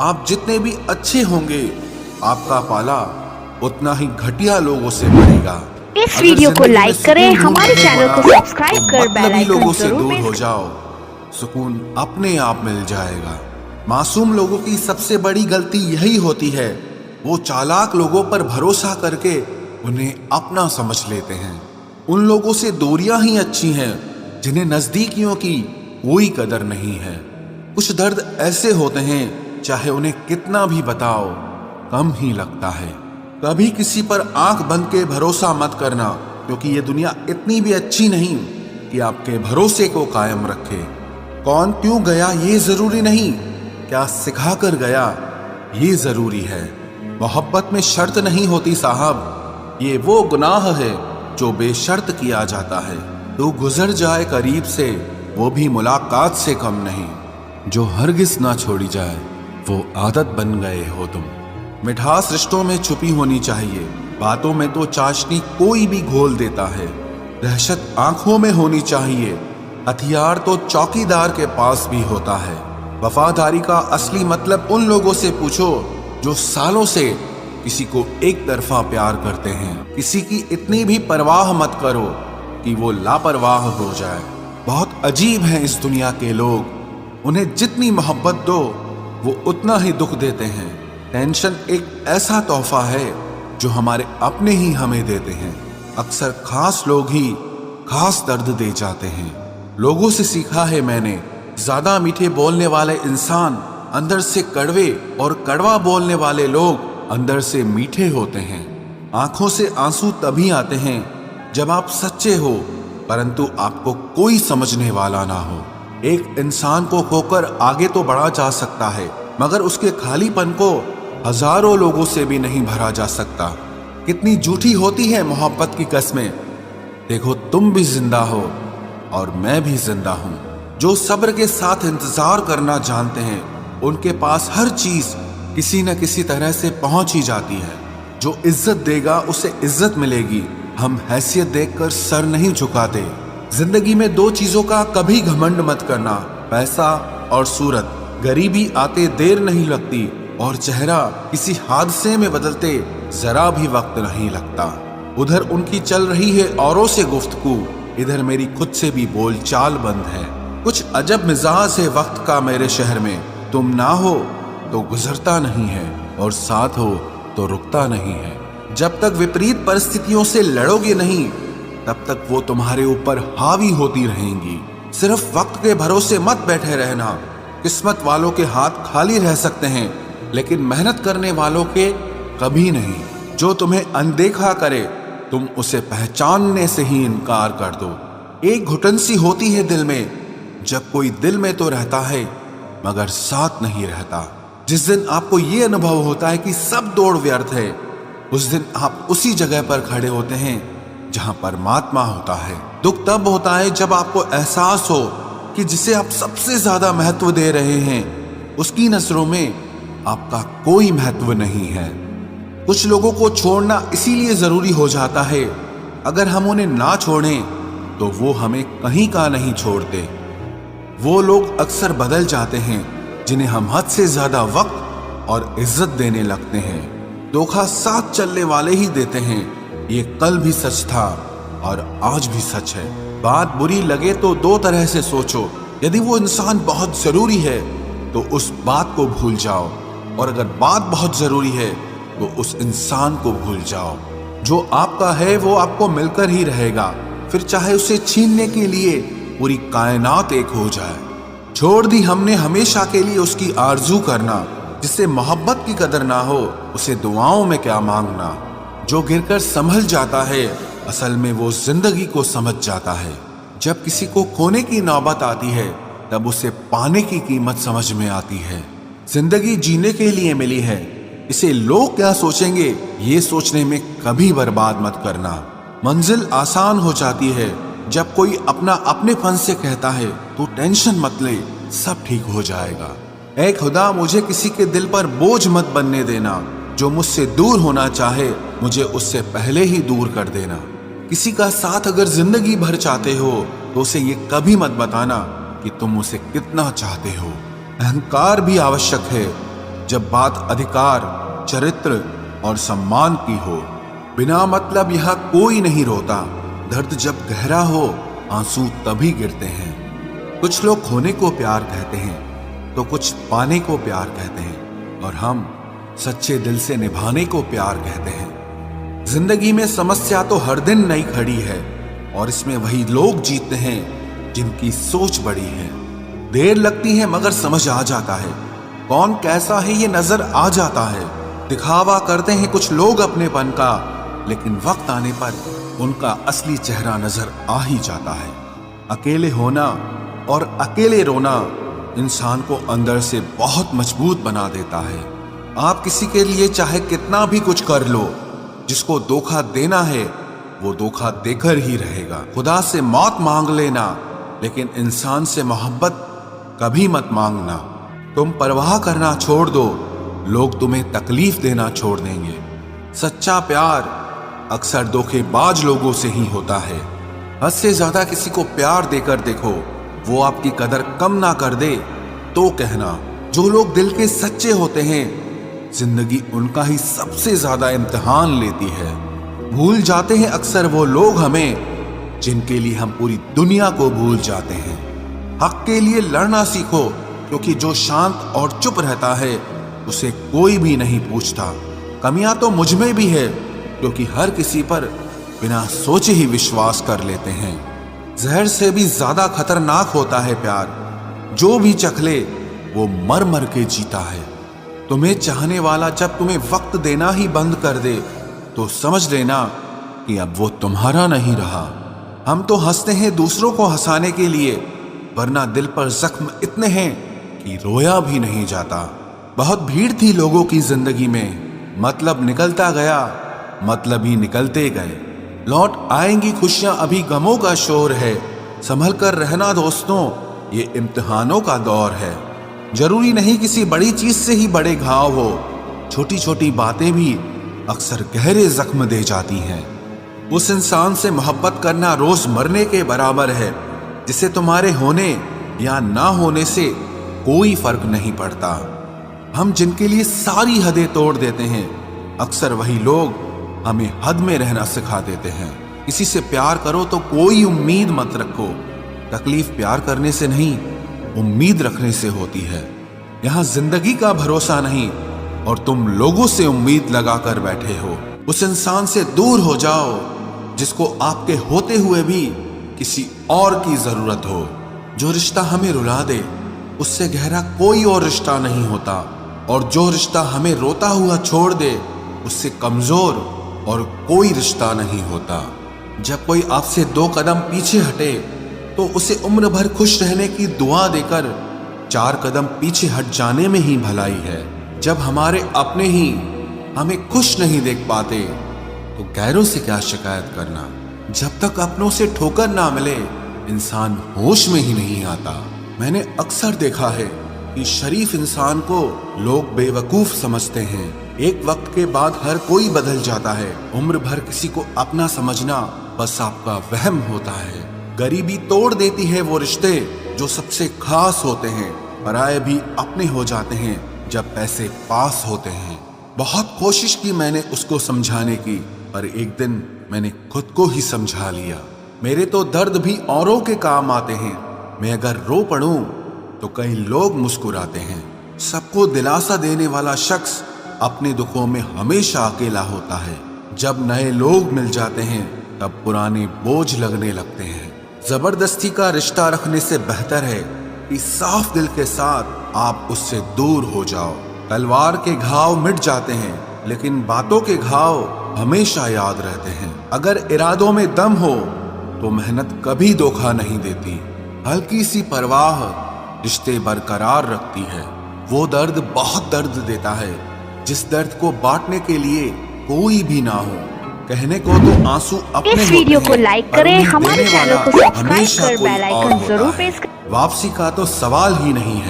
आप जितने भी अच्छे होंगे, आपका पाला उतना ही घटिया लोगों से बढ़ेगा। इस अगर वीडियो को जिंदगी में लाइक करें, सुकून हमारे ढूंढना चैनल को पड़ा सब्सक्राइब तो कर बेल मतलबी आइकन लोगों से जरूर दूर प्रेस हो करें। जाओ, सुकून अपने आप मिल जाएगा। मासूम लोगों की सबसे बड़ी गलती यही होती है, वो चालाक लोगों पर भरोसा करके उन्हें अपना समझ लेते हैं। उन लोगों से दूरियां ही अच्छी हैं जिन्हें नजदीकियों की कोई कदर नहीं है। कुछ दर्द ऐसे होते हैं, चाहे उन्हें कितना भी बताओ कम ही लगता है। कभी किसी पर आंख बंद के भरोसा मत करना, क्योंकि ये दुनिया इतनी भी अच्छी नहीं कि आपके भरोसे को कायम रखे। कौन क्यों गया ये जरूरी नहीं, क्या सिखा कर गया ये जरूरी है। मोहब्बत में शर्त नहीं होती साहब, ये वो गुनाह है जो बेशर्त किया जाता है। तो गुजर जाए करीब से वो भी मुलाकात से कम नहीं, जो हरगिज ना छोड़ी जाए वो आदत बन गए हो तुम। मिठास रिश्तों में छुपी होनी चाहिए, बातों में तो चाशनी कोई भी घोल देता है। दहशत आंखों में होनी चाहिए, हथियार तो चौकीदार के पास भी होता है। वफादारी का असली मतलब उन लोगों से पूछो जो सालों से किसी को एक तरफा प्यार करते हैं। किसी की इतनी भी परवाह मत करो कि वो लापरवाह हो जाए। बहुत अजीब हैं इस दुनिया के लोग, उन्हें जितनी मोहब्बत दो वो उतना ही दुख देते हैं। टेंशन एक ऐसा तोहफा है जो हमारे अपने ही हमें देते हैं। अक्सर खास लोग ही खास दर्द दे जाते हैं। लोगों से सीखा है मैंने, ज्यादा मीठे बोलने वाले इंसान अंदर से कड़वे और कड़वा बोलने वाले लोग अंदर से मीठे होते हैं। आंखों से आंसू तभी आते हैं जब आप सच्चे हो, परंतु आपको कोई समझने वाला ना हो। एक इंसान को खोकर आगे तो बढ़ा जा सकता है, मगर उसके खालीपन को हजारों लोगों से भी नहीं भरा जा सकता। कितनी झूठी होती है मोहब्बत की कस्में। देखो तुम भी जिंदा हो और मैं भी जिंदा हूं। जो सब्र के साथ इंतजार करना जानते हैं, उनके पास हर चीज किसी न किसी तरह से पहुंच ही जाती है। जो इज्जत देगा उसे इज्जत मिलेगी। हम हैसियत देखकर सर नहीं झुकाते। जिंदगी में दो चीजों का कभी घमंड मत करना, पैसा और सूरत। गरीबी आते देर नहीं लगती और चेहरा किसी हादसे में बदलते जरा भी वक्त नहीं लगता। उधर उनकी चल रही है औरों से गुफ्तगू, इधर मेरी खुद से भी बोलचाल बंद है। कुछ अजब मिजाज है वक्त का मेरे शहर में, तुम ना हो तो गुजरता नहीं है और साथ हो तो रुकता नहीं है। जब तक विपरीत परिस्थितियों से लड़ोगे नहीं, तब तक वो तुम्हारे ऊपर हावी होती रहेंगी। सिर्फ वक्त के भरोसे मत बैठे रहना। किस्मत वालों के हाथ खाली रह सकते हैं, लेकिन मेहनत करने वालों के कभी नहीं। जो तुम्हें अनदेखा करे, तुम उसे पहचानने से ही इनकार कर दो। एक घुटन सी होती है दिल में, जब कोई दिल में तो रहता है मगर साथ नहीं रहता। जिस दिन आपको ये अनुभव होता है कि सब दौड़ व्यर्थ है, उस दिन आप उसी जगह पर खड़े होते हैं जहां परमात्मा होता है। दुख तब होता है जब आपको एहसास हो कि जिसे आप सबसे ज्यादा महत्व दे रहे हैं, उसकी नजरों में आपका कोई महत्व नहीं है। कुछ लोगों को छोड़ना इसीलिए जरूरी हो जाता है, अगर हम उन्हें ना छोड़ें तो वो हमें कहीं का नहीं छोड़ते। वो लोग अक्सर बदल जाते हैं जिन्हें हम हद से ज्यादा वक्त और इज्जत देने लगते हैं। धोखा साथ चलने वाले ही देते हैं, ये कल भी सच था और आज भी सच है। बात बुरी लगे तो दो तरह से सोचो। यदि वो इंसान बहुत जरूरी है तो उस बात को भूल जाओ, और अगर बात बहुत जरूरी है तो उस इंसान को भूल जाओ। जो आपका है वो आपको मिलकर ही रहेगा, फिर चाहे उसे छीनने के लिए पूरी कायनात एक हो जाए। छोड़ दी हमने हमेशा के लिए उसकी आरजू करना। जिससे मोहब्बत की कदर ना हो, उसे दुआओं में क्या मांगना। जो गिरकर संभल जाता है, असल में वो जिंदगी को समझ जाता है। जब किसी को खोने की नौबत आती है, तब उसे पाने की कीमत समझ में आती है। जिंदगी जीने के लिए मिली है, इसे लोग क्या सोचेंगे ये सोचने में कभी बर्बाद मत करना। मंजिल आसान हो जाती है जब कोई अपना अपने फन से कहता है तो टेंशन मत ले, सब ठीक हो जाएगा। ऐ खुदा, मुझे किसी के दिल पर बोझ मत बनने देना। जो मुझसे दूर होना चाहे, मुझे उससे पहले ही दूर कर देना। किसी का साथ अगर जिंदगी भर चाहते हो तो उसे ये कभी मत बताना कि तुम उसे कितना चाहते हो। अहंकार भी आवश्यक है जब बात अधिकार, चरित्र और सम्मान की हो। बिना मतलब यहाँ कोई नहीं रोता। दर्द जब गहरा हो, आंसू तभी गिरते हैं। कुछ लोग खोने को प्यार कहते हैं तो कुछ पाने को प्यार कहते हैं, और हम सच्चे दिल से निभाने को प्यार कहते हैं। जिंदगी में समस्या तो हर दिन नई खड़ी है, और इसमें वही लोग जीतते हैं जिनकी सोच बड़ी है। देर लगती है मगर समझ आ जाता है, कौन कैसा है ये नजर आ जाता है। दिखावा करते हैं कुछ लोग अपनेपन का, लेकिन वक्त आने पर उनका असली चेहरा नजर आ ही जाता है। अकेले होना और अकेले रोना इंसान को अंदर से बहुत मजबूत बना देता है। आप किसी के लिए चाहे कितना भी कुछ कर लो, जिसको धोखा देना है वो धोखा देकर ही रहेगा। खुदा से मौत मांग लेना, लेकिन इंसान से मोहब्बत कभी मत मांगना। तुम परवाह करना छोड़ दो, लोग तुम्हें तकलीफ देना छोड़ देंगे। सच्चा प्यार अक्सर धोखेबाज लोगों से ही होता है। हद से ज्यादा किसी को प्यार देकर देखो, वो आपकी कदर कम ना कर दे तो कहना। जो लोग दिल के सच्चे होते हैं, जिंदगी उनका ही सबसे ज्यादा इम्तिहान लेती है। भूल जाते हैं अक्सर वो लोग हमें, जिनके लिए हम पूरी दुनिया को भूल जाते हैं। हक के लिए लड़ना सीखो, क्योंकि जो शांत और चुप रहता है उसे कोई भी नहीं पूछता। कमियां तो मुझ में भी है, क्योंकि हर किसी पर बिना सोचे ही विश्वास कर लेते हैं। जहर से भी ज्यादा खतरनाक होता है प्यार, जो भी चख ले वो मर मर के जीता है। तुम्हें चाहने वाला जब तुम्हें वक्त देना ही बंद कर दे, तो समझ लेना कि अब वो तुम्हारा नहीं रहा। हम तो हंसते हैं दूसरों को हंसाने के लिए, वरना दिल पर जख्म इतने हैं कि रोया भी नहीं जाता। बहुत भीड़ थी लोगों की जिंदगी में, मतलब निकलता गया, मतलब ही निकलते गए। लौट आएंगी खुशियां, अभी गमों का शोर है। संभल कर रहना दोस्तों, ये इम्तिहानों का दौर है। जरूरी नहीं किसी बड़ी चीज से ही बड़े घाव हो, छोटी छोटी बातें भी अक्सर गहरे जख्म दे जाती हैं। उस इंसान से मोहब्बत करना रोज मरने के बराबर है, जिसे तुम्हारे होने या ना होने से कोई फर्क नहीं पड़ता। हम जिनके लिए सारी हदें तोड़ देते हैं, अक्सर वही लोग हमें हद में रहना सिखा देते हैं। किसी से प्यार करो तो कोई उम्मीद मत रखो। तकलीफ प्यार करने से नहीं, उम्मीद रखने से होती है। यहाँ जिंदगी का भरोसा नहीं, और तुम लोगों से उम्मीद लगाकर बैठे हो। उस इंसान से दूर हो जाओ जिसको आपके होते हुए भी किसी और की जरूरत हो। जो रिश्ता हमें रुला दे, उससे गहरा कोई और रिश्ता नहीं होता, और जो रिश्ता हमें रोता हुआ छोड़ दे, उससे कमजोर और कोई रिश्ता नहीं होता। जब कोई आपसे 2 कदम पीछे हटे, तो उसे उम्र भर खुश रहने की दुआ देकर 4 कदम पीछे हट जाने में ही भलाई है। जब हमारे अपने ही हमें खुश नहीं देख पाते, तो गैरों से क्या शिकायत करना। जब तक अपनों से ठोकर ना मिले, इंसान होश में ही नहीं आता। मैंने अक्सर देखा है कि शरीफ इंसान को लोग बेवकूफ समझते हैं। एक वक्त के बाद हर कोई बदल जाता है। उम्र भर किसी को अपना समझना बस आपका वहम होता है। गरीबी तोड़ देती है वो रिश्ते जो सबसे खास होते हैं। पराये भी अपने हो जाते हैं जब पैसे पास होते हैं। बहुत कोशिश की मैंने उसको समझाने की, पर एक दिन मैंने खुद को ही समझा लिया। मेरे तो दर्द भी औरों के काम आते हैं। मैं अगर रो पड़ूं तो कई लोग मुस्कुराते हैं। सबको दिलासा देने वाला शख्स अपने दुखों में हमेशा अकेला होता है। जब नए लोग मिल जाते हैं, तब पुराने बोझ लगने लगते हैं। जबरदस्ती का रिश्ता रखने से बेहतर है कि साफ दिल के साथ आप उससे दूर हो जाओ। तलवार के घाव मिट जाते हैं, लेकिन बातों के घाव हमेशा याद रहते हैं। अगर इरादों में दम हो तो मेहनत कभी धोखा नहीं देती। हल्की सी परवाह रिश्ते बरकरार रखती है। वो दर्द बहुत दर्द देता है, जिस दर्द को बांटने के लिए कोई भी ना हो। कहने को तो आंसू अपने इस वीडियो को लाइक करें, हमारे चैनल को सब्सक्राइब हमेशा कर कोई बेल और आइकन होता जरूर है। प्रेस करें। वापसी का तो सवाल ही नहीं है।